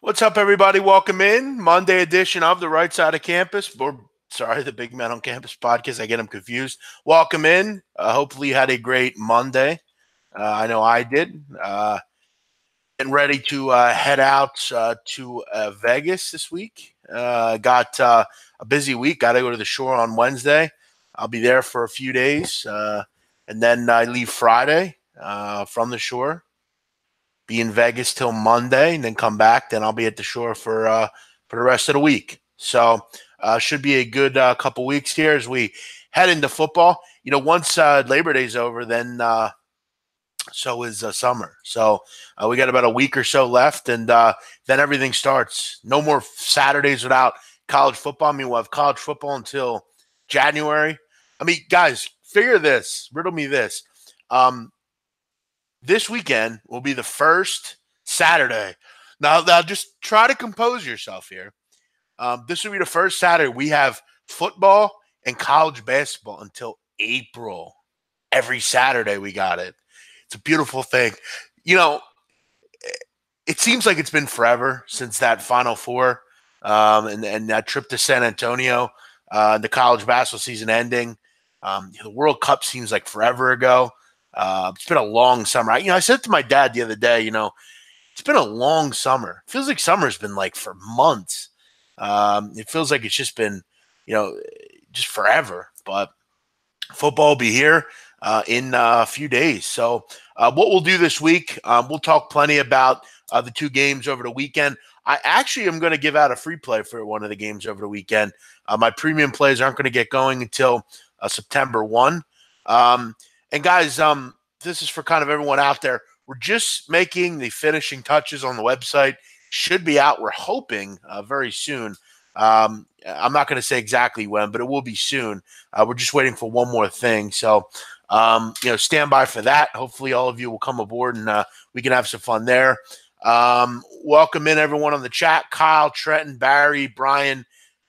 What's up, everybody? Welcome in Monday edition of the Right Side of Campus, or sorry, the Big Men on Campus podcast. I get them confused. Welcome in. Hopefully, you had a great Monday. I know I did. Getting ready to head out to Vegas this week. Got a busy week. Got to go to the shore on Wednesday. I'll be there for a few days, and then I leave Friday from the shore, be in Vegas till Monday, and then come back. Then I'll be at the shore for the rest of the week. So should be a good couple weeks here as we head into football. You know, once Labor Day's over, then so is summer. So we got about a week or so left, and then everything starts. No more Saturdays without college football. I mean, we'll have college football until January. I mean, guys, figure this, riddle me this. This weekend will be the first Saturday. Now just try to compose yourself here. This will be the first Saturday we have football and college basketball until April. Every Saturday we got it. It's a beautiful thing. You know, it seems like it's been forever since that Final Four and that trip to San Antonio, the college basketball season ending. The World Cup seems like forever ago. It's been a long summer. I said to my dad the other day, it's been a long summer. It feels like summer's been like for months. It feels like it's just been, just forever. But football will be here in a few days. So what we'll do this week, we'll talk plenty about the two games over the weekend. I actually am going to give out a free play for one of the games over the weekend. My premium plays aren't going to get going until September 1. And guys, this is for kind of everyone out there. We're just making the finishing touches on the website. Should be out, we're hoping, very soon. I'm not going to say exactly when, but it will be soon. We're just waiting for one more thing. So, stand by for that. Hopefully all of you will come aboard and we can have some fun there. Welcome in everyone on the chat. Kyle, Trenton, Barry, Brian,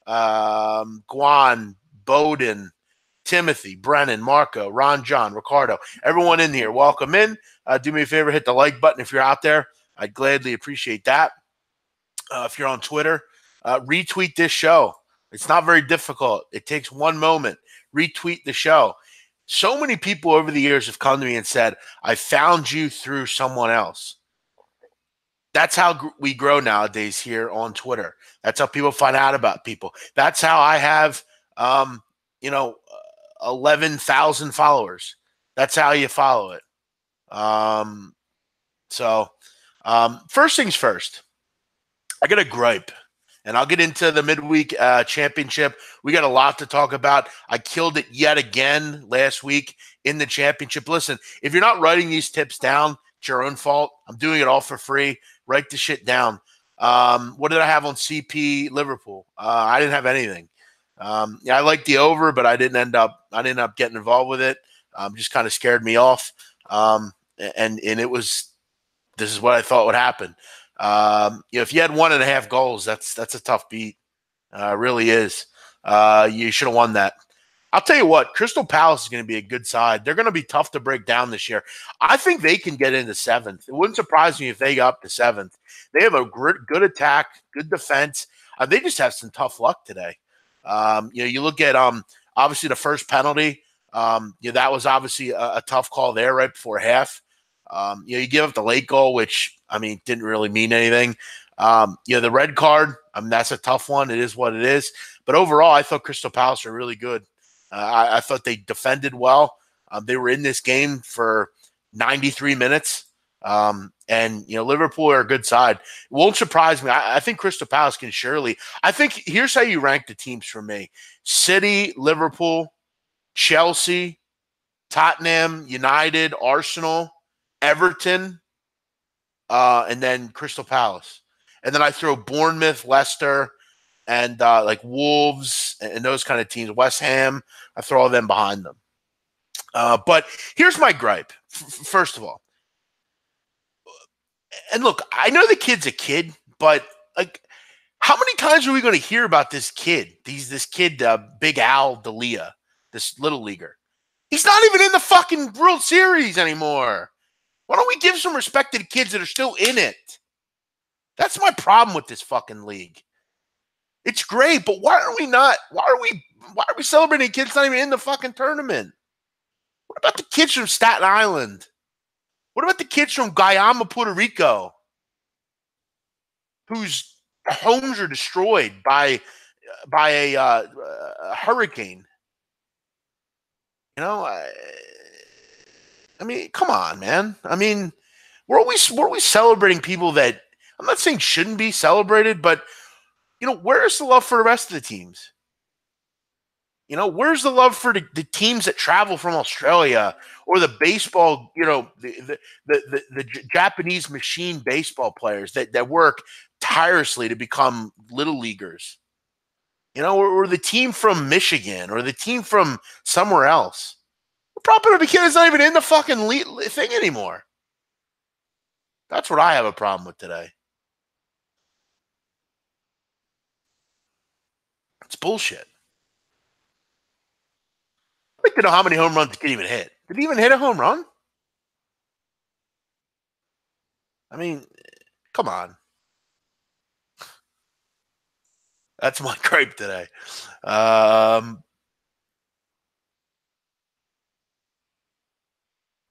Guan, Bowden, Timothy, Brennan, Marco, Ron, John, Ricardo, everyone in here, welcome in. Do me a favor, hit the like button if you're out there. I'd gladly appreciate that. If you're on Twitter, retweet this show. It's not very difficult. It takes one moment. Retweet the show. So many people over the years have come to me and said, I found you through someone else. That's how we grow nowadays here on Twitter. That's how people find out about people. That's how I have, 11,000 followers. That's how you follow it. First things first, I got a gripe, and I'll get into the Midweek Championship. We got a lot to talk about. I killed it yet again last week in the championship. Listen, if you're not writing these tips down, it's your own fault. I'm doing it all for free. Write the shit down. What did I have on CP Liverpool? I didn't have anything. I liked the over, but I didn't end up getting involved with it. Just kind of scared me off. And it was, this is what I thought would happen. If you had 1.5 goals, that's a tough beat. It really is. You should have won that. I'll tell you what, Crystal Palace is going to be a good side. They're going to be tough to break down this year. I think they can get into 7th. It wouldn't surprise me if they got up to 7th. They have a good attack, good defense. They just have some tough luck today. You look at obviously the first penalty. That was obviously a tough call there right before half. You give up the late goal, which didn't really mean anything. The red card. That's a tough one. It is what it is. But overall, I thought Crystal Palace were really good. I thought they defended well. They were in this game for 93 minutes. Liverpool are a good side. It won't surprise me. I think Crystal Palace can surely. I think here's how you rank the teams for me: City, Liverpool, Chelsea, Tottenham, United, Arsenal, Everton, and then Crystal Palace. And then I throw Bournemouth, Leicester, and like Wolves and those kind of teams. West Ham, I throw all them behind them. But here's my gripe. First of all, and look, I know the kid's a kid, but like, how many times are we going to hear about this kid? This kid, Big Al D'Elia, this little leaguer. He's not even in the fucking World Series anymore. Why don't we give some respect to the kids that are still in it? That's my problem with this fucking league. It's great, but why are we celebrating kids not even in the fucking tournament? What about the kids from Staten Island? What about the kids from Guayama, Puerto Rico, whose homes are destroyed by a hurricane? You know, I mean, come on, man. I mean, we're always celebrating people that I'm not saying shouldn't be celebrated, but where's the love for the rest of the teams? Where's the love for the teams that travel from Australia or the baseball, the Japanese machine baseball players that work tirelessly to become little leaguers, or the team from Michigan or the team from somewhere else. The Papua New Guinea is not even in the fucking thing anymore. That's what I have a problem with today. It's bullshit. I'd like to know how many home runs he can even hit. Did he even hit a home run? I mean, come on. That's my gripe today.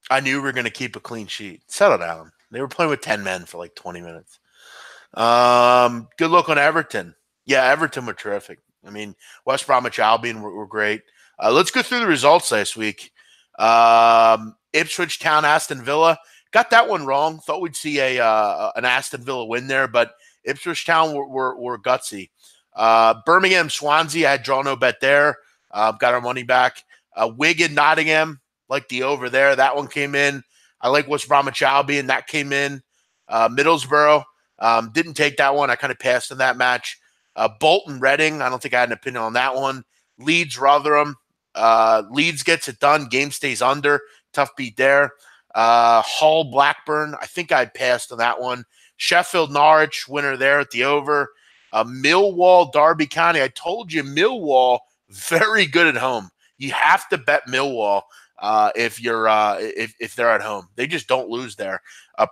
I knew we were going to keep a clean sheet. Settle down. They were playing with 10 men for like 20 minutes. Good look on Everton. Yeah, Everton were terrific. I mean, West Bromwich Albion were great. Let's go through the results last week. Ipswich Town, Aston Villa. Got that one wrong. Thought we'd see an Aston Villa win there, but Ipswich Town were gutsy. Birmingham, Swansea. I had draw no bet there. Got our money back. Wigan, Nottingham. Like the over there. That one came in. I like West Bromwich Albion. That came in. Middlesbrough. Didn't take that one. I kind of passed in that match. Bolton, Reading. I don't think I had an opinion on that one. Leeds, Rotherham. Leeds gets it done. Game stays under. Tough beat there. Hull, Blackburn. I think I passed on that one. Sheffield, Norwich. Winner there at the over. Millwall, Derby County. I told you, Millwall, very good at home. You have to bet Millwall if you're if they're at home. They just don't lose there.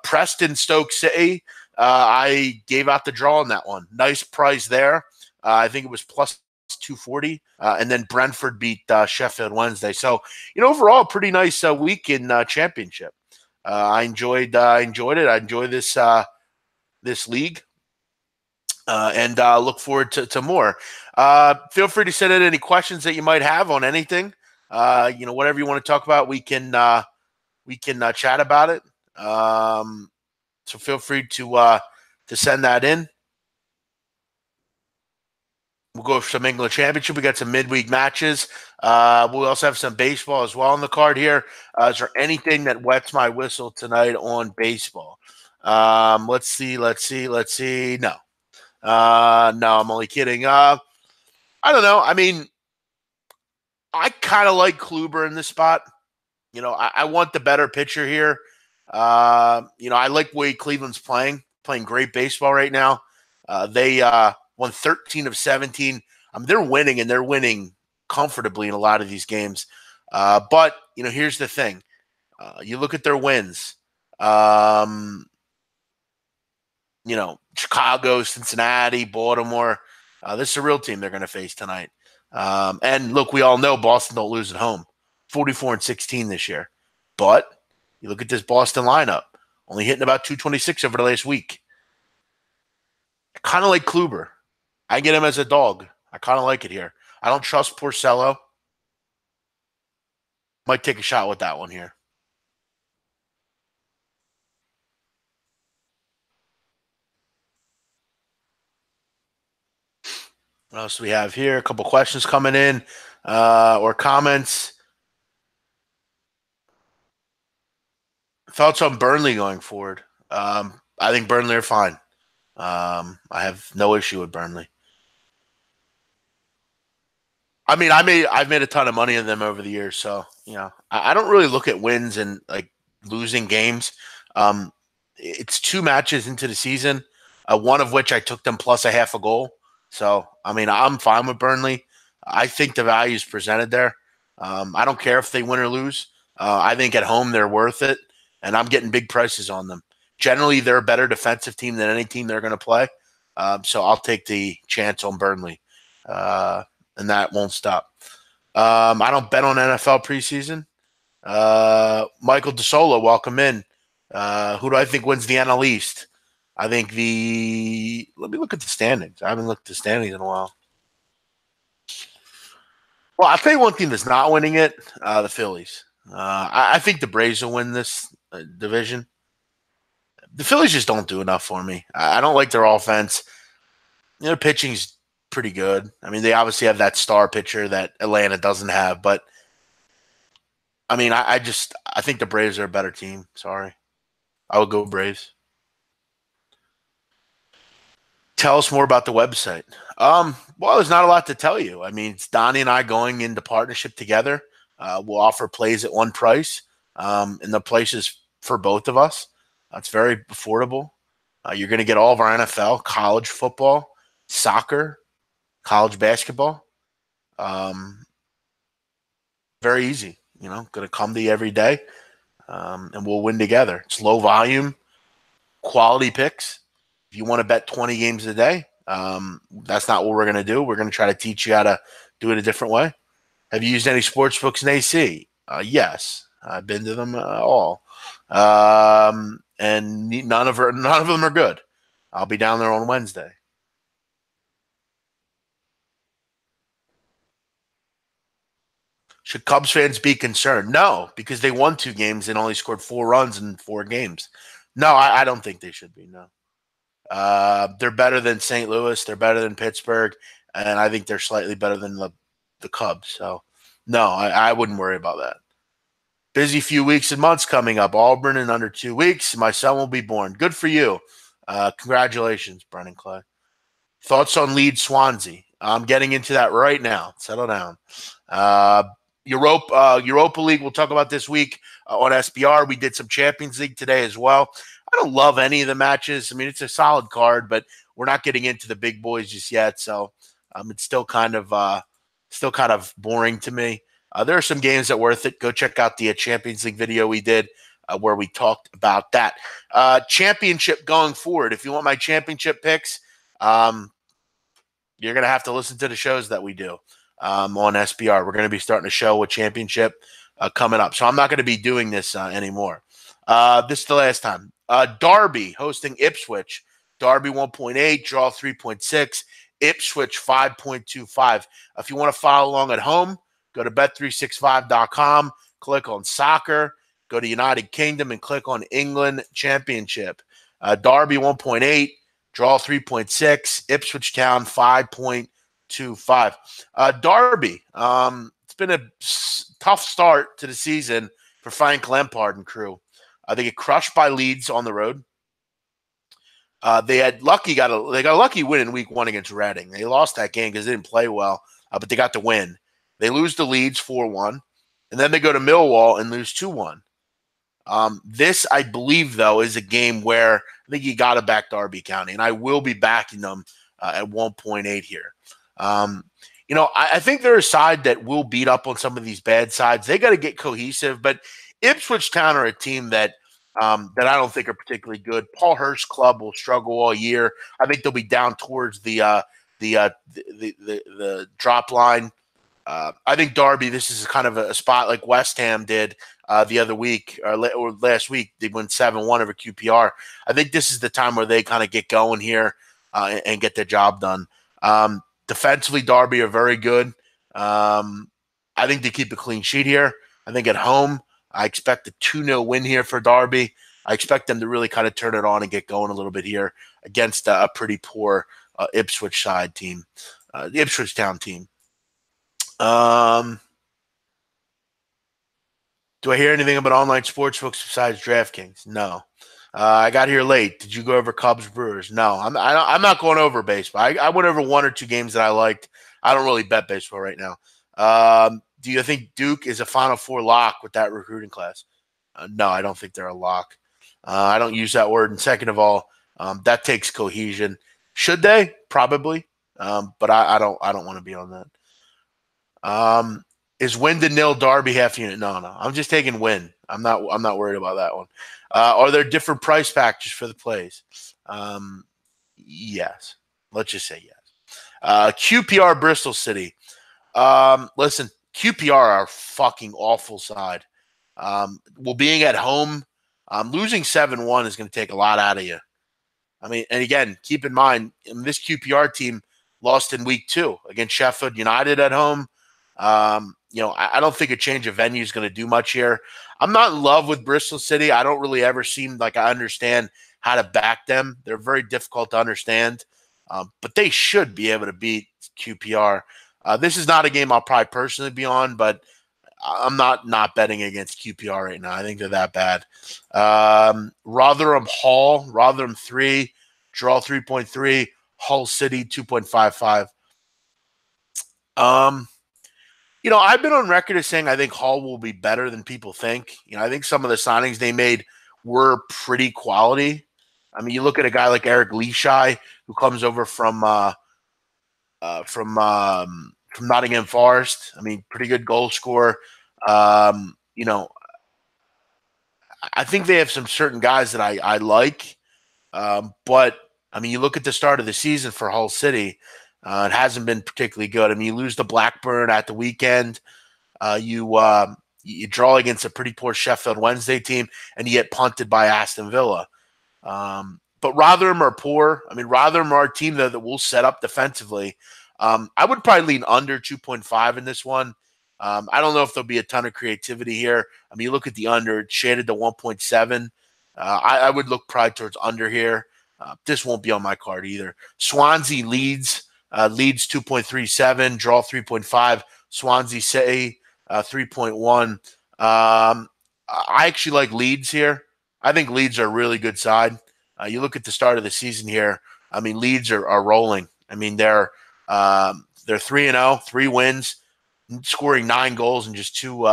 Preston, Stoke City. I gave out the draw on that one. Nice price there. I think it was plus 240. And then Brentford beat Sheffield Wednesday. So, overall, pretty nice week in championship. I enjoyed it. I enjoy this league. And look forward to more. Feel free to send in any questions that you might have on anything. Whatever you want to talk about, we can chat about it. So feel free to send that in. We'll go for some England Championship. We got some midweek matches. We'll also have some baseball as well on the card here. Is there anything that wets my whistle tonight on baseball? Let's see. No. No, I'm only kidding. I don't know. I mean, I kind of like Kluber in this spot. I want the better pitcher here. I like the way Cleveland's playing great baseball right now. They won 13 of 17. They're winning, and they're winning comfortably in a lot of these games. But here's the thing. You look at their wins. Chicago, Cincinnati, Baltimore. This is a real team they're going to face tonight. And look, we all know Boston don't lose at home. 44-16 this year. But you look at this Boston lineup, only hitting about 226 over the last week. I kind of like Kluber. I get him as a dog. I kind of like it here. I don't trust Porcello. Might take a shot with that one here. What else do we have here? A couple questions coming in or comments. Thoughts on Burnley going forward? I think Burnley are fine. I have no issue with Burnley. I mean, I've made a ton of money on them over the years, so I don't really look at wins and like losing games. It's 2 matches into the season, one of which I took them plus a half a goal. So I mean, I'm fine with Burnley. I think the value is presented there. I don't care if they win or lose. I think at home they're worth it, and I'm getting big prices on them. generally they're a better defensive team than any team they're going to play. So I'll take the chance on Burnley, and that won't stop. I don't bet on NFL preseason. Michael DeSola, welcome in. Who do I think wins the NL East? I think let me look at the standings. I haven't looked at the standings in a while. Well, I'll tell you one team that's not winning it, the Phillies. I think the Braves will win this division. The Phillies just don't do enough for me. I don't like their offense. Their pitching's pretty good. I mean, they obviously have that star pitcher that Atlanta doesn't have, but I mean, I think the Braves are a better team. Sorry. I would go Braves. Tell us more about the website. Well, there's not a lot to tell you. I mean, it's Donnie and I going into partnership together. We'll offer plays at one price, and the place is for both of us. It's very affordable. You're going to get all of our NFL, college football, soccer, college basketball. Very easy. Going to come to you every day, and we'll win together. It's low volume, quality picks. If you want to bet 20 games a day, that's not what we're going to do. We're going to try to teach you how to do it a different way. Have you used any sports books in AC? Yes, I've been to them all, and none of them are good. I'll be down there on Wednesday. Should Cubs fans be concerned? No, because they won 2 games and only scored 4 runs in 4 games. No, I don't think they should be. No. They're better than St. Louis. They're better than Pittsburgh. And I think they're slightly better than the Cubs. So, no, I wouldn't worry about that. Busy few weeks and months coming up. Auburn in under 2 weeks. My son will be born. Good for you. Congratulations, Brennan Clay. Thoughts on Leeds Swansea? I'm getting into that right now. Settle down. Europa League, we'll talk about this week on SBR. We did some Champions League today as well. I don't love any of the matches. I mean, it's a solid card, but we're not getting into the big boys just yet. So it's still kind of boring to me. There are some games that are worth it. Go check out the Champions League video we did where we talked about that. Championship going forward. If you want my championship picks, you're going to have to listen to the shows that we do on SBR. We're going to be starting a show with championship coming up. So I'm not going to be doing this anymore. This is the last time. Derby hosting Ipswich. Derby 1.8, draw 3.6, Ipswich 5.25. If you want to follow along at home, go to bet365.com, click on soccer, go to United Kingdom, and click on England Championship. Derby 1.8, draw 3.6, Ipswich Town 5.25. Derby, it's been a tough start to the season for Frank Lampard and crew. They get crushed by Leeds on the road. They got a lucky win in week 1 against Reading. They lost that game because they didn't play well, but they got the win. They lose to Leeds 4-1, and then they go to Millwall and lose 2-1. This, I believe, though, is a game where I think you got to back Derby County, and I will be backing them at 1.8 here. I think they're a side that will beat up on some of these bad sides. They got to get cohesive, but Ipswich Town are a team that I don't think are particularly good. Paul Hurst's club will struggle all year. I think they'll be down towards the drop line. I think Derby, this is kind of a spot like West Ham did the other week or last week. They went 7-1 over QPR. I think this is the time where they kind of get going here and get their job done. Defensively, Derby are very good. I think they keep a clean sheet here. I think at home, I expect a 2-0 win here for Derby. I expect them to really kind of turn it on and get going a little bit here against a pretty poor Ipswich side team, the Ipswich Town team. Do I hear anything about online sportsbooks besides DraftKings? No. I got here late. Did you go over Cubs Brewers? No. I'm not going over baseball. I went over 1 or 2 games that I liked. I don't really bet baseball right now. Do you think Duke is a Final Four lock with that recruiting class? No, I don't think they're a lock. I don't use that word. And second of all, that takes cohesion. Should they? Probably. But I don't want to be on that. Is win to nil Derby half unit? No. I'm just taking win. I'm not worried about that one. Are there different price packages for the plays? Yes. Let's just say yes. QPR Bristol City. Listen, QPR are fucking awful side. Well, being at home, losing 7-1 is going to take a lot out of you. I mean, and again, keep in mind, this QPR team lost in week 2 against Sheffield United at home. I don't think a change of venue is going to do much here. I'm not in love with Bristol City. I don't really ever seem like I understand how to back them. They're very difficult to understand, but they should be able to beat QPR. This is not a game I'll probably personally be on, but I'm not betting against QPR right now. I think they're that bad. Rotherham Hall, Rotherham 3, draw 3.3, Hull City 2.55. I've been on record as saying I think Hull will be better than people think. I think some of the signings they made were pretty quality. I mean, you look at a guy like Eric Leashai, who comes over from Nottingham Forest. I mean, pretty good goal scorer. I think they have some certain guys that I like. But, I mean, you look at the start of the season for Hull City, it hasn't been particularly good. I mean, you lose to Blackburn at the weekend. You draw against a pretty poor Sheffield Wednesday team, and you get punted by Aston Villa. But Rotherham are poor. I mean, Rotherham are a team that will set up defensively. I would probably lean under 2.5 in this one. I don't know if there'll be a ton of creativity here. I mean, you look at the under, it's shaded to 1.7. I would look probably towards under here. This won't be on my card either. Swansea Leeds. Leeds 2.37, draw 3.5. Swansea City 3.1. I actually like Leeds here. I think Leeds are a really good side. You look at the start of the season here. I mean, Leeds are rolling. I mean, they're 3-0, 3 wins, scoring 9 goals and just two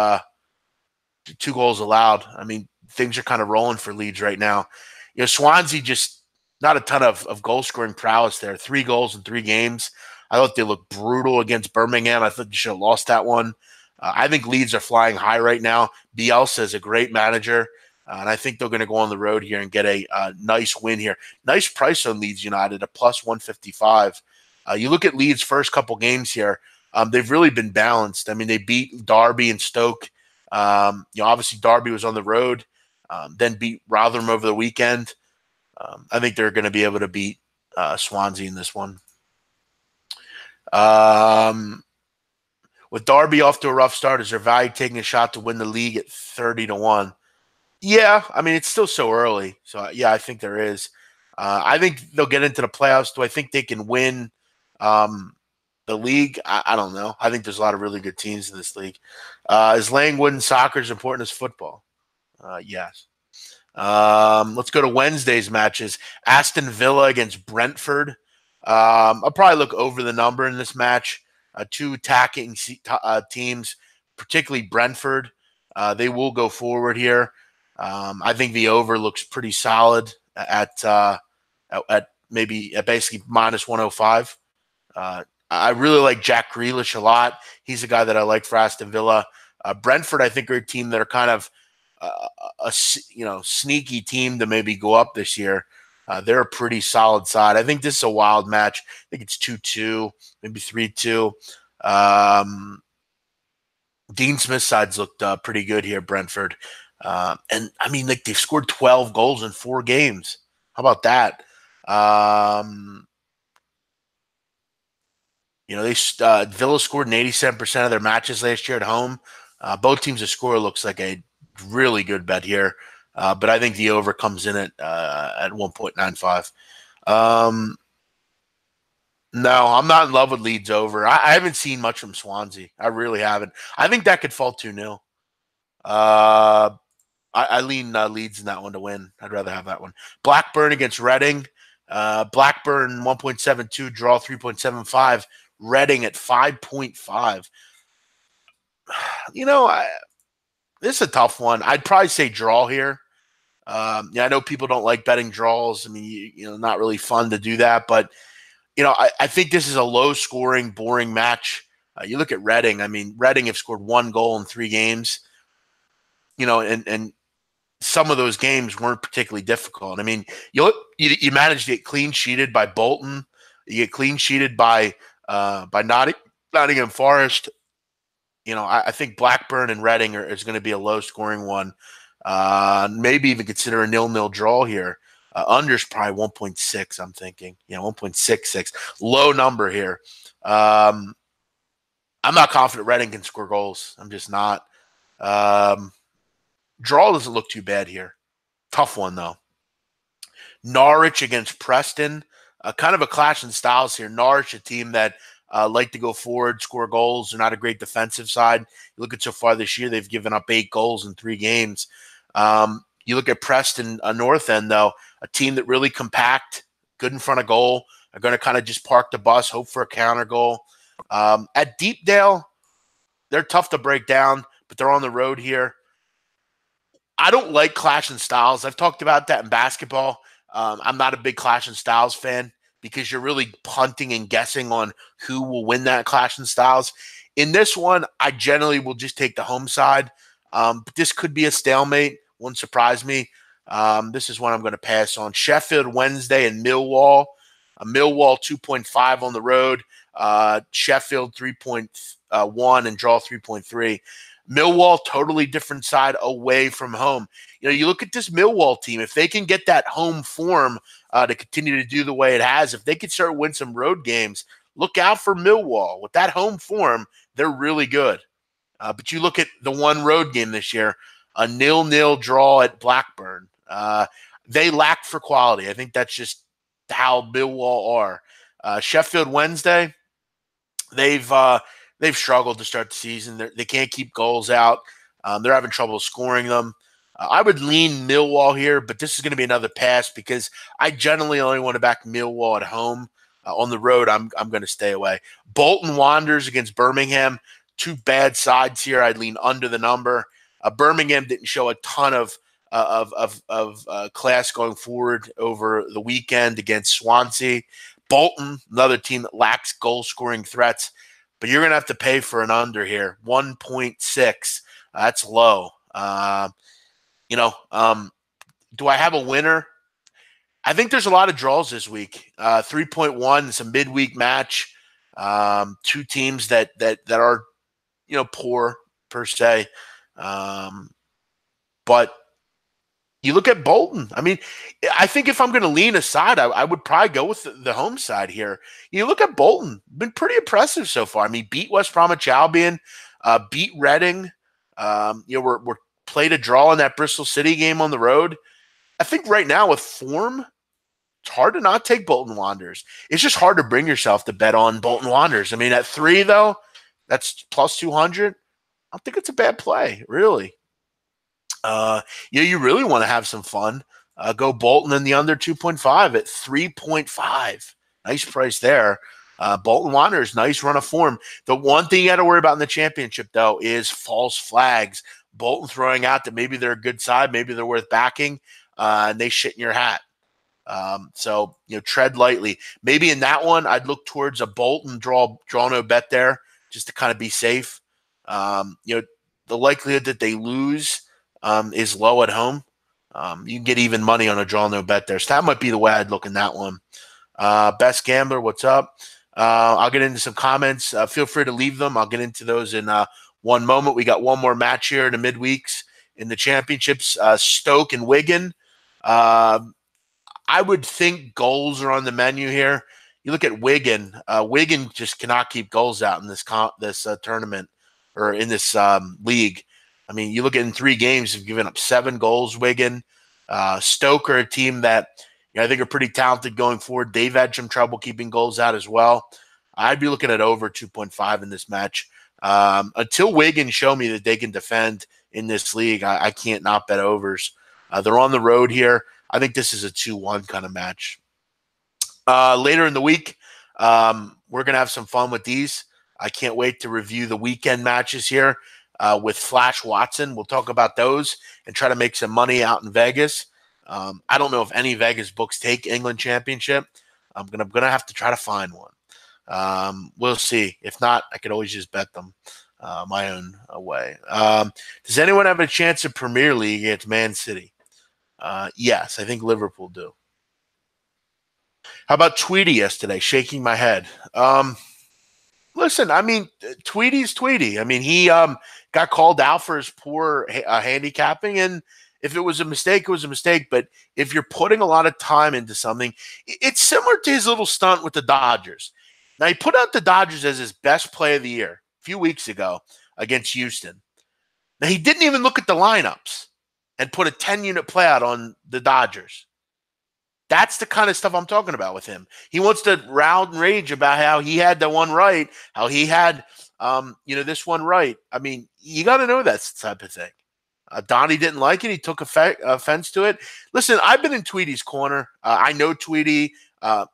goals allowed. I mean, things are kind of rolling for Leeds right now. Swansea just not a ton of goal scoring prowess there. 3 goals in 3 games. I thought they looked brutal against Birmingham. I thought they should have lost that one. I think Leeds are flying high right now. Bielsa is a great manager, and I think they're going to go on the road here and get a nice win here. Nice price on Leeds United, a plus 155. You look at Leeds' first couple games here. They've really been balanced. I mean, they beat Derby and Stoke. Obviously Derby was on the road, then beat Rotherham over the weekend. I think they're going to be able to beat Swansea in this one. With Derby off to a rough start, is their value taking a shot to win the league at 30-1? Yeah, I mean, it's still so early. So, yeah, I think there is. I think they'll get into the playoffs. Do I think they can win the league? I don't know. I think there's a lot of really good teams in this league. Is laying wood in soccer as important as football? Yes. Let's go to Wednesday's matches. Aston Villa against Brentford. I'll probably look over the number in this match. 2 attacking teams, particularly Brentford. They will go forward here. I think the over looks pretty solid at basically minus 105. I really like Jack Grealish a lot. He's a guy that I like for Aston Villa. Brentford, I think, are a team that are kind of a sneaky team to maybe go up this year. They're a pretty solid side. I think this is a wild match. I think it's 2-2, maybe 3-2. Dean Smith's sides looked pretty good here, Brentford. And I mean, like, they've scored 12 goals in 4 games. How about that? Villa scored in 87% of their matches last year at home. Both teams to score looks like a really good bet here. But I think the over comes in at 1.95. No, I'm not in love with Leeds over. I haven't seen much from Swansea. I really haven't. I think that could fall 2-0. I lean Leeds in that one to win. I'd rather have that one. Blackburn against Reading. Blackburn 1.72, draw 3.75. Reading at 5.5. This is a tough one. I'd probably say draw here. I know people don't like betting draws. I mean, not really fun to do that. But, I think this is a low-scoring, boring match. You look at Reading. I mean, Reading have scored 1 goal in 3 games. and some of those games weren't particularly difficult. I mean, you managed to get clean sheeted by Bolton. You get clean sheeted by Nottingham Forest. I think Blackburn and Reading is going to be a low scoring one. Maybe even consider a 0-0 draw here. Under's probably 1.6, I'm thinking. 1.66. Low number here. I'm not confident Reading can score goals. I'm just not. Draw doesn't look too bad here. Tough one, though. Norwich against Preston. Kind of a clash in styles here. Norwich, a team that like to go forward, score goals. They're not a great defensive side. You look at so far this year, they've given up 8 goals in 3 games. You look at Preston, North End, though, a team that really compact, good in front of goal, are going to kind of just park the bus, hope for a counter goal. At Deepdale, they're tough to break down, but they're on the road here. I don't like clash in styles. I've talked about that in basketball. I'm not a big clash in styles fan because you're really punting and guessing on who will win that clash in styles. In this one, I generally will just take the home side. But this could be a stalemate. Wouldn't surprise me. This is one I'm going to pass on. Sheffield Wednesday and Millwall. Millwall 2.5 on the road. Sheffield 3.1 and draw 3.3. Millwall, totally different side away from home. You look at this Millwall team. If they can get that home form to continue to do the way it has, if they could start win some road games, look out for Millwall. With that home form, they're really good. But you look at the one road game this year, a 0-0 draw at Blackburn. They lack for quality. I think that's just how Millwall are. Sheffield Wednesday, they've struggled to start the season. They can't keep goals out. They're having trouble scoring them. I would lean Millwall here, but this is going to be another pass because I generally only want to back Millwall at home. On the road, I'm going to stay away. Bolton Wanderers against Birmingham. 2 bad sides here. I'd lean under the number. Birmingham didn't show a ton of class going forward over the weekend against Swansea. Bolton, another team that lacks goal-scoring threats. But you're going to have to pay for an under here. 1.6. That's low. Do I have a winner? I think there's a lot of draws this week. 3.1, it's a midweek match. 2 teams that are, poor per se. But you look at Bolton. I mean, I think if I'm going to lean aside, I would probably go with the home side here. You look at Bolton, been pretty impressive so far. I mean, beat West Bromwich Albion, beat Reading. We're played a draw in that Bristol City game on the road. I think right now with form, it's hard to not take Bolton Wanderers. It's just hard to bring yourself to bet on Bolton Wanderers. I mean, at 3, though, that's plus 200. I don't think it's a bad play, really. You really want to have some fun. Go Bolton in the under 2.5 at 3.5. Nice price there. Bolton Wanderers, nice run of form. The one thing you got to worry about in the championship, though, is false flags. Bolton throwing out that maybe they're a good side, maybe they're worth backing, and they shit in your hat. So tread lightly. Maybe in that one, I'd look towards a Bolton draw no bet there, just to kind of be safe. The likelihood that they lose is low at home. You can get even money on a draw no bet there. So that might be the way I'd look in that one. Best Gambler, what's up? I'll get into some comments. Feel free to leave them. I'll get into those in one moment. We got one more match here in the midweeks in the championships. Stoke and Wigan. I would think goals are on the menu here. You look at Wigan. Wigan just cannot keep goals out in this tournament or in this league. I mean, you look at in 3 games, they've given up 7 goals, Wigan. Stoke are a team that I think are pretty talented going forward. They've had some trouble keeping goals out as well. I'd be looking at over 2.5 in this match. Until Wigan show me that they can defend in this league, I can't not bet overs. They're on the road here. I think this is a 2-1 kind of match. Later in the week, we're going to have some fun with these. I can't wait to review the weekend matches here with Flash Watson. We'll talk about those and try to make some money out in Vegas. I don't know if any Vegas books take England Championship. I'm gonna have to try to find one. We'll see. If not, I could always just bet them. my own way. Does anyone have a chance at Premier League against Man City? Yes, I think Liverpool do. How about Tweety yesterday? Shaking my head. Listen, I mean, Tweety's Tweety. I mean, he got called out for his poor handicapping, and if it was a mistake, it was a mistake. But if you're putting a lot of time into something, it's similar to his little stunt with the Dodgers. Now, he put out the Dodgers as his best play of the year a few weeks ago against Houston. Now, he didn't even look at the lineups and put a 10-unit play out on the Dodgers. That's the kind of stuff I'm talking about with him. He wants to round and rage about how he had the one right, how he had, this one right. I mean, you got to know that type of thing. Donnie didn't like it. He took offense to it. Listen, I've been in Tweety's corner. I know Tweety.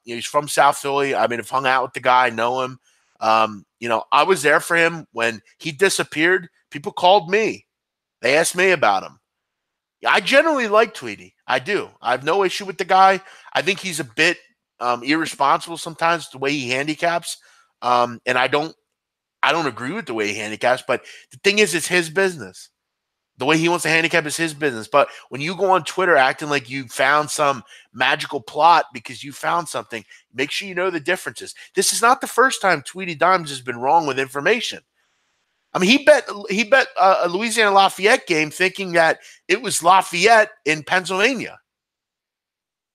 He's from South Philly. I mean, I've hung out with the guy. I know him. I was there for him when he disappeared. People called me. They asked me about him. I generally like Tweety. I do. I have no issue with the guy. I think he's a bit irresponsible sometimes the way he handicaps, and I don't agree with the way he handicaps. But the thing is, it's his business. The way he wants to handicap is his business. But when you go on Twitter acting like you found some magical plot because you found something, make sure you know the differences. This is not the first time Tweety Dimes has been wrong with information. I mean, he bet a Louisiana Lafayette game thinking that it was Lafayette in Pennsylvania.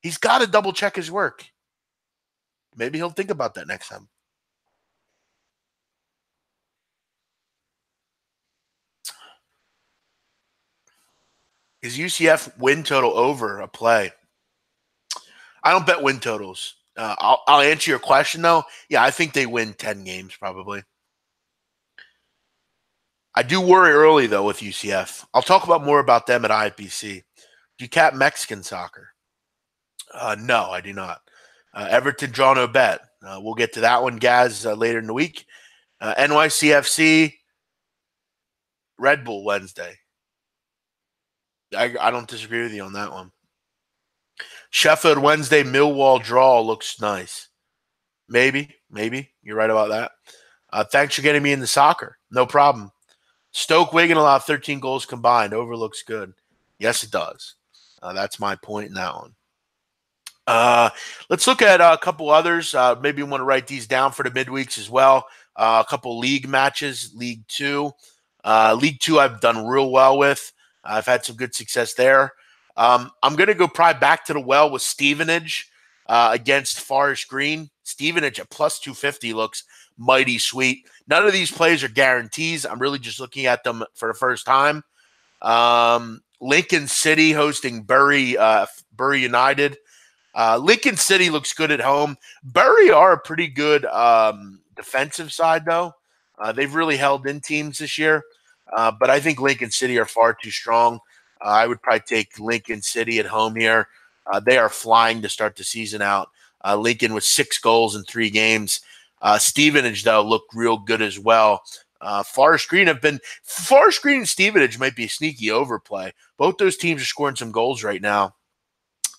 He's got to double check his work. Maybe he'll think about that next time. Is UCF win total over a play? I don't bet win totals. I'll answer your question, though. Yeah, I think they win 10 games probably. I do worry early, though, with UCF. I'll talk more about them at IPC. Do you cap Mexican soccer? No, I do not. Everton draw no bet. We'll get to that one, Gaz, later in the week. NYCFC, Red Bull Wednesday. I don't disagree with you on that one. Sheffield Wednesday, Millwall draw looks nice. Maybe. You're right about that. Thanks for getting me into soccer. No problem. Stoke Wigan allowed 13 goals combined. Over looks good. Yes, it does. That's my point in that one. Let's look at a couple others. Maybe you want to write these down for the midweeks as well. A couple league matches. League Two I've done real well with. I've had some good success there. I'm going to go probably back to the well with Stevenage against Forest Green. Stevenage at plus 250 looks mighty sweet. None of these plays are guarantees. I'm really just looking at them for the first time. Lincoln City hosting Bury United. Lincoln City looks good at home. Bury are a pretty good defensive side, though. They've really held in teams this year. But I think Lincoln City are far too strong. I would probably take Lincoln City at home here. They are flying to start the season out. Lincoln with 6 goals in 3 games. Stevenage, though, looked real good as well. Forest Green and Stevenage might be a sneaky overplay. Both those teams are scoring some goals right now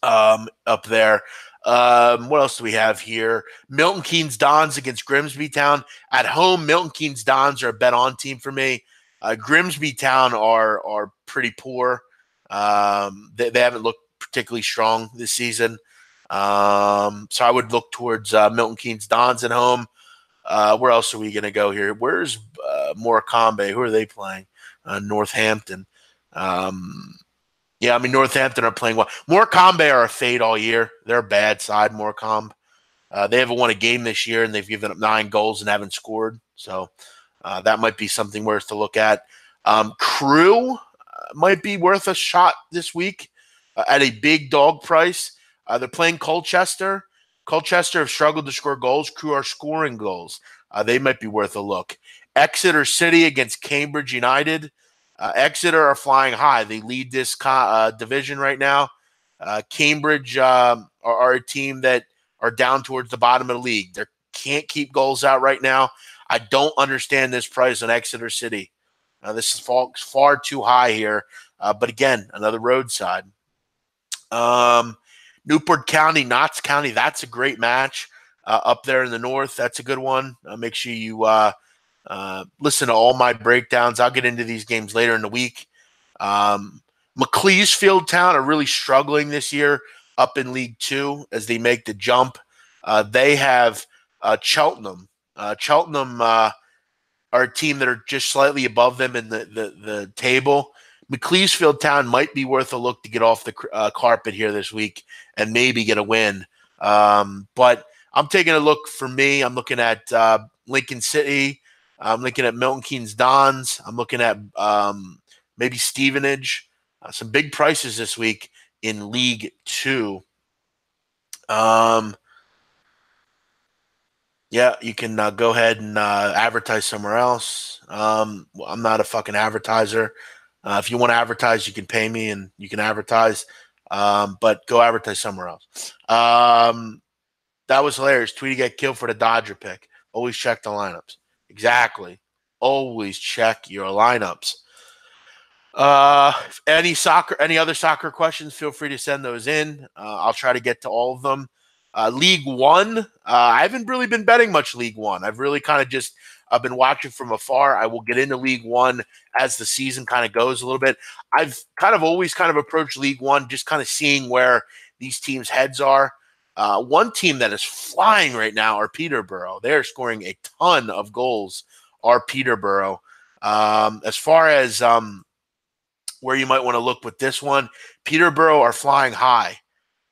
up there. What else do we have here? Milton Keynes Dons against Grimsby Town. At home, Milton Keynes Dons are a bet-on team for me. Grimsby Town are pretty poor. They haven't looked particularly strong this season. So I would look towards Milton Keynes Dons at home. Where else are we going to go here? Where's Morecambe? Who are they playing? Northampton. Northampton are playing well. Morecambe are a fade all year. They're a bad side, Morecambe. They haven't won a game this year, and they've given up 9 goals and haven't scored. So that might be something worth to look at. Crew might be worth a shot this week at a big dog price. They're playing Colchester. Colchester have struggled to score goals. Crew are scoring goals. They might be worth a look. Exeter City against Cambridge United. Exeter are flying high. They lead this division right now. Cambridge are a team that are down towards the bottom of the league. They can't keep goals out right now. I don't understand this price on Exeter City. This is far too high here. But again, another roadside. Newport County, Notts County, that's a great match up there in the north. That's a good one. Make sure you Listen to all my breakdowns. I'll get into these games later in the week. McLeesfield Town are really struggling this year up in League Two as they make the jump. They have Cheltenham. Cheltenham are a team that are just slightly above them in the table. McLeesfield Town might be worth a look to get off the carpet here this week and maybe get a win. But I'm taking a look for me. I'm looking at Lincoln City. I'm looking at Milton Keynes Dons. I'm looking at maybe Stevenage. Some big prices this week in League Two. Yeah, you can go ahead and advertise somewhere else. I'm not a fucking advertiser. If you want to advertise, you can pay me and you can advertise. But go advertise somewhere else. That was hilarious. Tweety got killed for the Dodger pick. Always check the lineups. Exactly. Always check your lineups. Any other soccer questions, feel free to send those in. I'll try to get to all of them. League One, I haven't really been betting much League One. I've really kind of just I've been watching from afar. I will get into League One as the season kind of goes a little bit. I've kind of always kind of approached League One just kind of seeing where these teams' heads are. One team that is flying right now are Peterborough. They're scoring a ton of goals, are Peterborough. As far as where you might want to look with this one, Peterborough are flying high.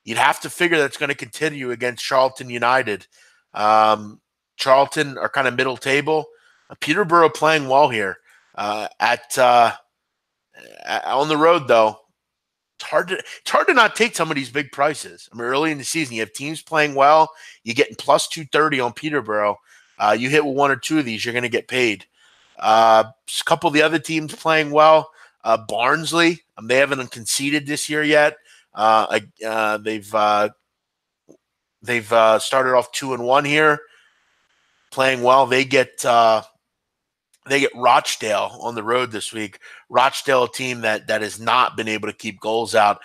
You'd have to figure that's going to continue against Charlton United. Charlton are kind of middle table. Peterborough playing well here. On the road, though, it's hard to not take some of these big prices. I mean, early in the season, you have teams playing well. You're getting plus 230 on Peterborough. You hit with one or two of these, you're going to get paid. A couple of the other teams playing well. Barnsley, they haven't conceded this year yet. They've started off 2-1 here, playing well. They get Rochdale on the road this week. Rochdale, a team that has not been able to keep goals out.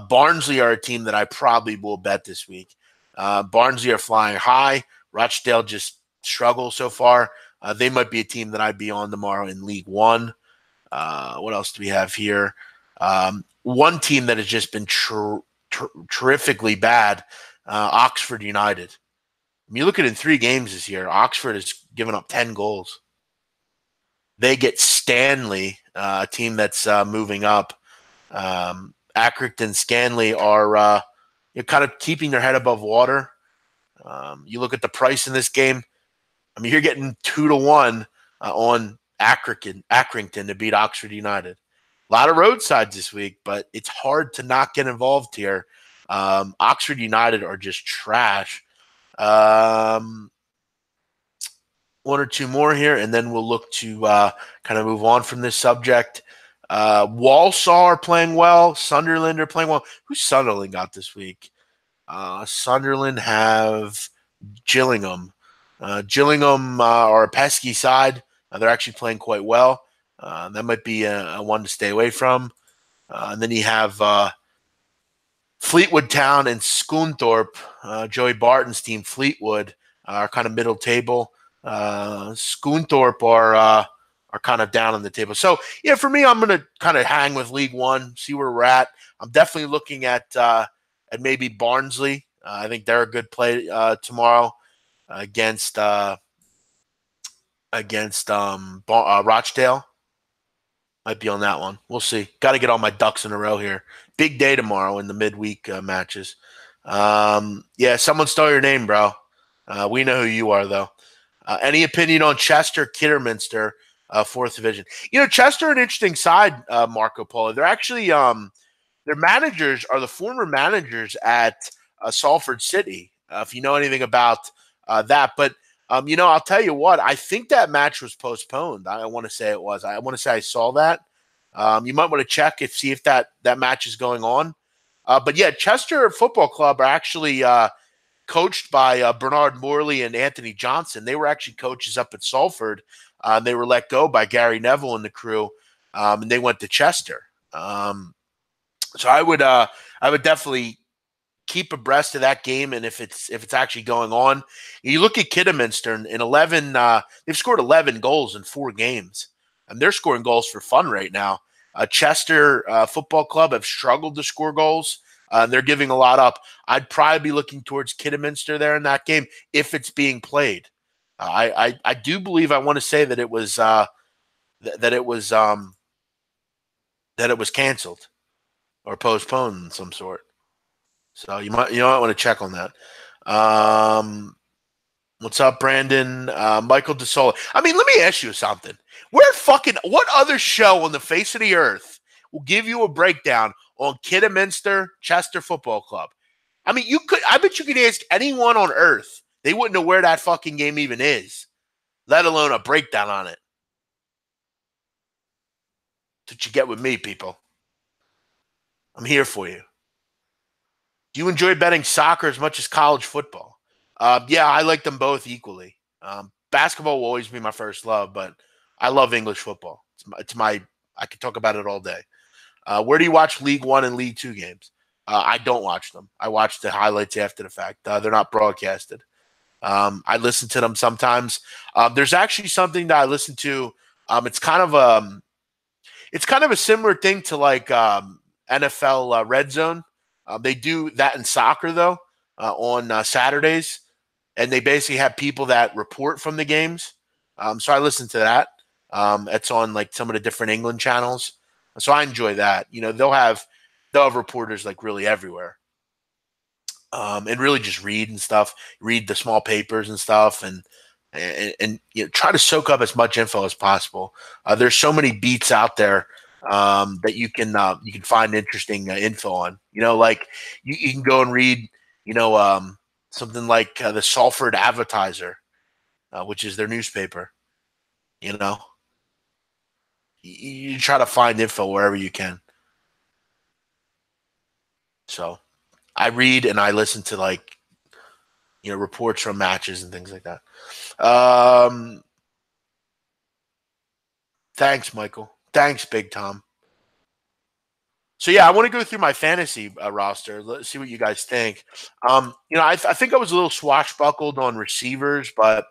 Barnsley are a team that I probably will bet this week. Barnsley are flying high. Rochdale just struggles so far. They might be a team that I'd be on tomorrow in League One. What else do we have here? One team that has just been terrifically bad, Oxford United. I mean, you look at it in 3 games this year, Oxford has given up 10 goals. They get Stanley, a team that's moving up. Accrington, Stanley are kind of keeping their head above water. You look at the price in this game. I mean, you're getting 2-1 on Accrington to beat Oxford United. A lot of roadsides this week, but it's hard to not get involved here. Oxford United are just trash. One or two more here, and then we'll look to kind of move on from this subject. Walsall are playing well. Sunderland are playing well. Who's Sunderland got this week? Sunderland have Gillingham. Gillingham are a pesky side. They're actually playing quite well. That might be a one to stay away from. And then you have Fleetwood Town and Scunthorpe. Joey Barton's team, Fleetwood, are kind of middle table. Scunthorpe are kind of down on the table. So, yeah, for me, I'm going to kind of hang with League One, see where we're at. I'm definitely looking at maybe Barnsley. I think they're a good play tomorrow against Rochdale. Might be on that one. We'll see. Got to get all my ducks in a row here. Big day tomorrow in the midweek matches. Yeah, someone stole your name, bro. We know who you are, though. Any opinion on Chester, Kidderminster, 4th division? You know, Chester, an interesting side, Marco Polo. They're actually their managers are the former managers at Salford City, if you know anything about that. But, you know, I'll tell you what, I think that match was postponed. I want to say it was. I want to say I saw that. You might want to check see if that match is going on. But, yeah, Chester Football Club are actually coached by Bernard Morley and Anthony Johnson. They were actually coaches up at Salford. They were let go by Gary Neville and the crew, and they went to Chester. So I would definitely keep abreast of that game and if it's actually going on. You look at Kidderminster in 11. They've scored 11 goals in 4 games, and they're scoring goals for fun right now. Chester Football Club have struggled to score goals. They're giving a lot up. I'd probably be looking towards Kidderminster there in that game if it's being played. I do believe I want to say that it was that it was canceled or postponed in some sort. So you might want to check on that. What's up, Brandon? Michael DeSola. I mean, let me ask you something. What other show on the face of the earth will give you a breakdown on Kidderminster Chester Football Club? I mean, I bet you could ask anyone on earth. They wouldn't know where that fucking game even is, let alone a breakdown on it. That's what you get with me, people. I'm here for you. Do you enjoy betting soccer as much as college football? Yeah, I like them both equally. Basketball will always be my first love, but I love English football. I could talk about it all day. Where do you watch League One and League Two games? I don't watch them. I watch the highlights after the fact. They're not broadcasted. I listen to them sometimes. There's actually something that I listen to. It's kind of a similar thing to like NFL Red Zone. They do that in soccer though on Saturdays, and they basically have people that report from the games. So I listen to that. It's on like some of the different England channels. So I enjoy that. They'll have reporters like really everywhere. And really just read and stuff, read the small papers and stuff, and try to soak up as much info as possible. There's so many beats out there that you can find interesting info on. Like you can go and read, something like the Salford Advertiser, which is their newspaper. You try to find info wherever you can. So I read and I listen to like, reports from matches and things like that. Thanks, Michael. Thanks, Big Tom. So yeah, I want to go through my fantasy roster. Let's see what you guys think. I think I was a little swashbuckled on receivers, but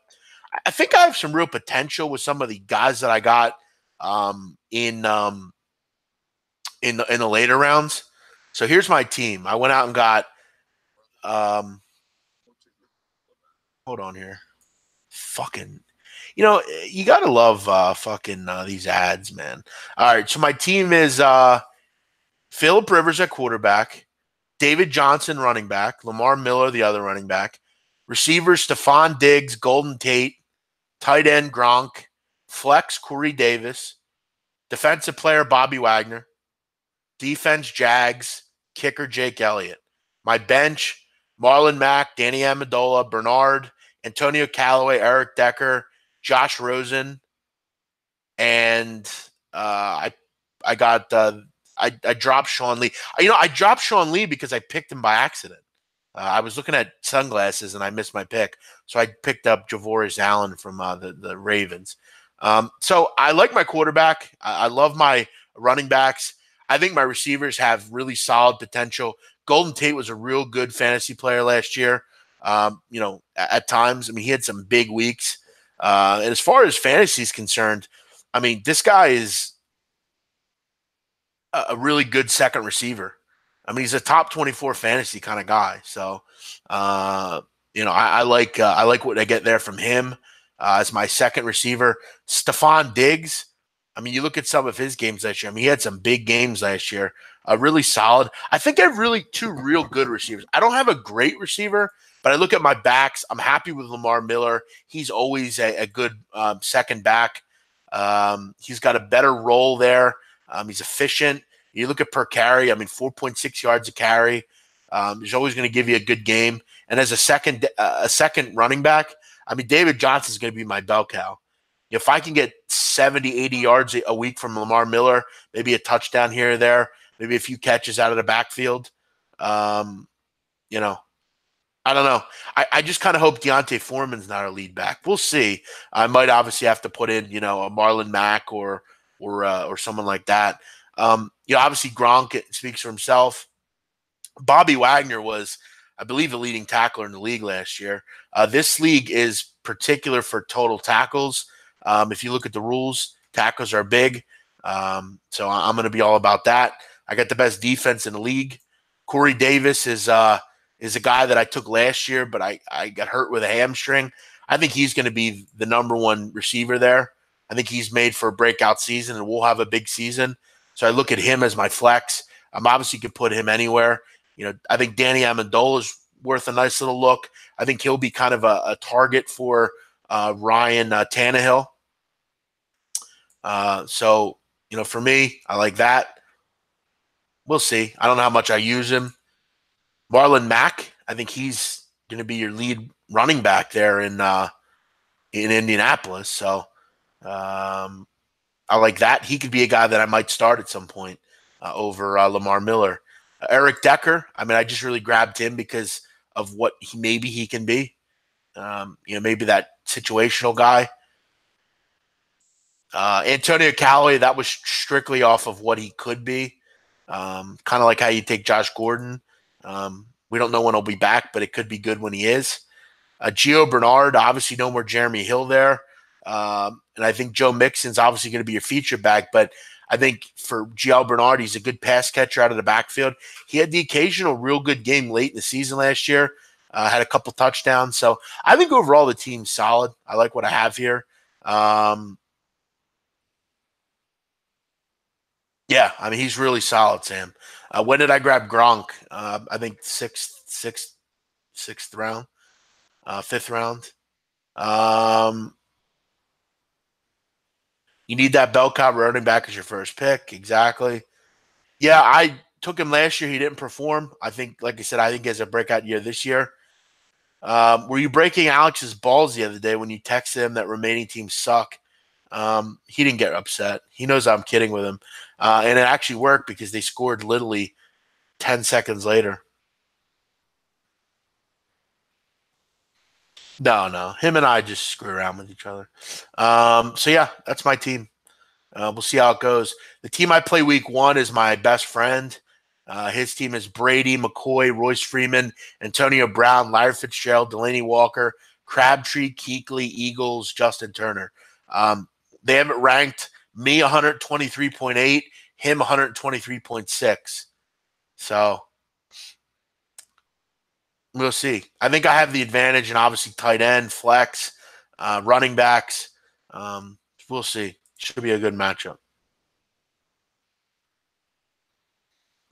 I think I have some real potential with some of the guys that I got in the later rounds. So here's my team. I went out and got. Hold on here. Fucking. You gotta love these ads, man. All right, so my team is Phillip Rivers at quarterback, David Johnson running back, Lamar Miller the other running back, receivers Stephon Diggs, Golden Tate, tight end Gronk, flex Corey Davis, defensive player Bobby Wagner, defense Jags, kicker Jake Elliott. My bench Marlon Mack, Danny Amendola, Bernard, Antonio Callaway, Eric Decker, Josh Rosen, and I dropped Sean Lee. I dropped Sean Lee because I picked him by accident. I was looking at sunglasses and I missed my pick, so I picked up Javorius Allen from the Ravens. So I like my quarterback. I love my running backs. I think my receivers have really solid potential. Golden Tate was a real good fantasy player last year. At times, he had some big weeks. And as far as fantasy is concerned, this guy is a really good second receiver. He's a top 24 fantasy kind of guy. So, I like what I get there from him as my second receiver. Stephon Diggs. You look at some of his games last year. He had some big games last year. Really solid. I think I have really two real good receivers. I don't have a great receiver, but I look at my backs. I'm happy with Lamar Miller. He's always a good second back. He's got a better role there. He's efficient. You look at per carry, 4.6 yards a carry. He's always going to give you a good game. And as a second running back, David Johnson is going to be my bell cow. If I can get 70, 80 yards a week from Lamar Miller, maybe a touchdown here or there, maybe a few catches out of the backfield, I don't know. I just kind of hope Deontay Foreman's not our lead back. We'll see. I might obviously have to put in, a Marlon Mack or someone like that. Obviously Gronk speaks for himself. Bobby Wagner was, I believe, the leading tackler in the league last year. This league is particular for total tackles. If you look at the rules, tackles are big. So I'm going to be all about that. I got the best defense in the league. Corey Davis is a guy that I took last year, but I got hurt with a hamstring. I think he's going to be the number one receiver there. I think he's made for a breakout season, and we'll have a big season. So I look at him as my flex. I'm obviously could put him anywhere. I think Danny Amendola is worth a nice little look. I think he'll be kind of a target for Ryan Tannehill. So, for me, I like that. We'll see. I don't know how much I use him. Marlon Mack, I think he's going to be your lead running back there in Indianapolis. So I like that. He could be a guy that I might start at some point over Lamar Miller. Eric Decker, I just really grabbed him because of what maybe he can be. Maybe that situational guy. Antonio Callaway, that was strictly off of what he could be. Kind of like how you take Josh Gordon. We don't know when he'll be back, but it could be good when he is. Gio Bernard, obviously no more Jeremy Hill there. And I think Joe Mixon's obviously going to be your feature back, but I think for Gio Bernard, he's a good pass catcher out of the backfield. He had the occasional real good game late in the season last year, had a couple touchdowns. So I think overall the team's solid. I like what I have here. Yeah, he's really solid, Sam. When did I grab Gronk? I think sixth round, fifth round. You need that bell cow running back as your first pick. Exactly. Yeah, I took him last year. He didn't perform. I think, like I said, I think he has a breakout year this year. Were you breaking Alex's balls the other day when you texted him that remaining teams suck? He didn't get upset. He knows I'm kidding with him. And it actually worked because they scored literally 10 seconds later. No. Him and I just screw around with each other. So, yeah, that's my team. We'll see how it goes. The team I play week 1 is my best friend. His team is Brady, McCoy, Royce Freeman, Antonio Brown, Larry Fitzgerald, Delaney Walker, Crabtree, Kuechly, Eagles, Justin Turner. They have it ranked me 123.8, him 123.6. So we'll see. I think I have the advantage, and obviously tight end, flex, running backs. We'll see. Should be a good matchup.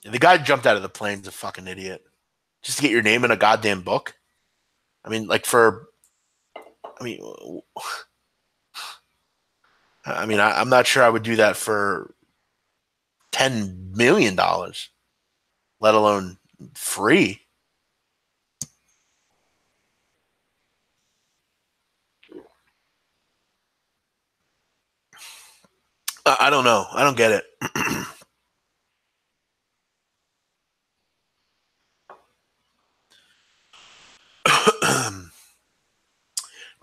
The guy jumped out of the plane is a fucking idiot. Just to get your name in a goddamn book. I'm not sure I would do that for $10 million, let alone free. I don't know. I don't get it.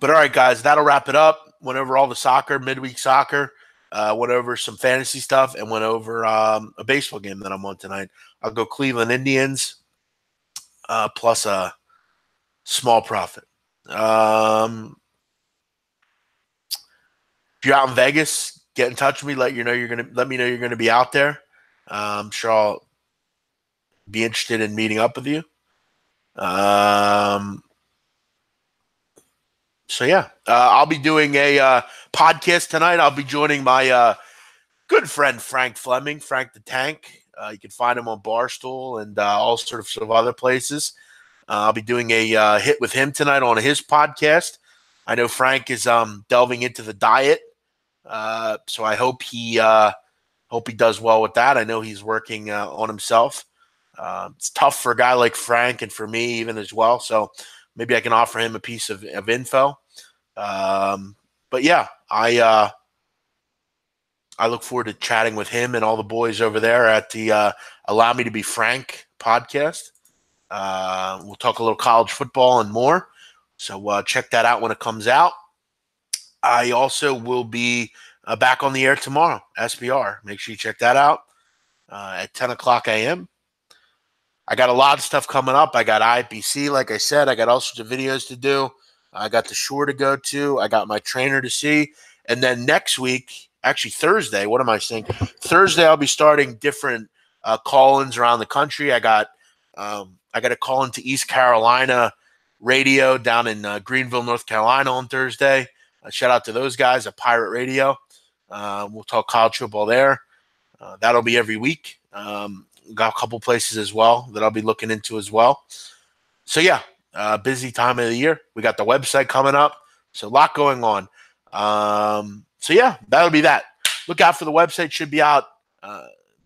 But all right, guys, that'll wrap it up. Went over all the soccer, midweek soccer. Went over some fantasy stuff and went over a baseball game that I'm on tonight. I'll go Cleveland Indians plus a small profit. If you're out in Vegas, get in touch with me. Let me know you're gonna be out there. I'm sure I'll be interested in meeting up with you. So yeah, I'll be doing a podcast tonight. I'll be joining my good friend Frank Fleming, Frank the Tank. You can find him on Barstool and all sorts of other places. I'll be doing a hit with him tonight on his podcast. I know Frank is delving into the diet, so I hope he does well with that. I know he's working on himself. It's tough for a guy like Frank and for me even as well. So maybe I can offer him a piece of info. But yeah, I look forward to chatting with him and all the boys over there at the Allow Me to Be Frank podcast. We'll talk a little college football and more. So check that out when it comes out. I also will be back on the air tomorrow, SBR. Make sure you check that out at 10 o'clock a.m. I got a lot of stuff coming up. I got IPC, like I said. I got all sorts of videos to do. I got the shore to go to. I got my trainer to see. And then next week, actually Thursday, what am I saying? Thursday, I'll be starting different call-ins around the country. I got a call into East Carolina radio down in Greenville, North Carolina on Thursday. Shout out to those guys at Pirate Radio. We'll talk college football there. That'll be every week. Got a couple places as well that I'll be looking into as well. So yeah, busy time of the year. We got the website coming up. So a lot going on. So yeah, that'll be that. Look out for the website. Should be out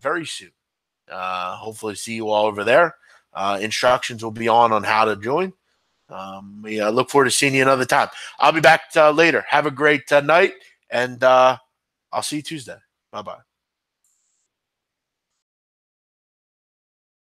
very soon. Hopefully see you all over there. Instructions will be on how to join. We look forward to seeing you another time. I'll be back later. Have a great night, and I'll see you Tuesday. Bye-bye.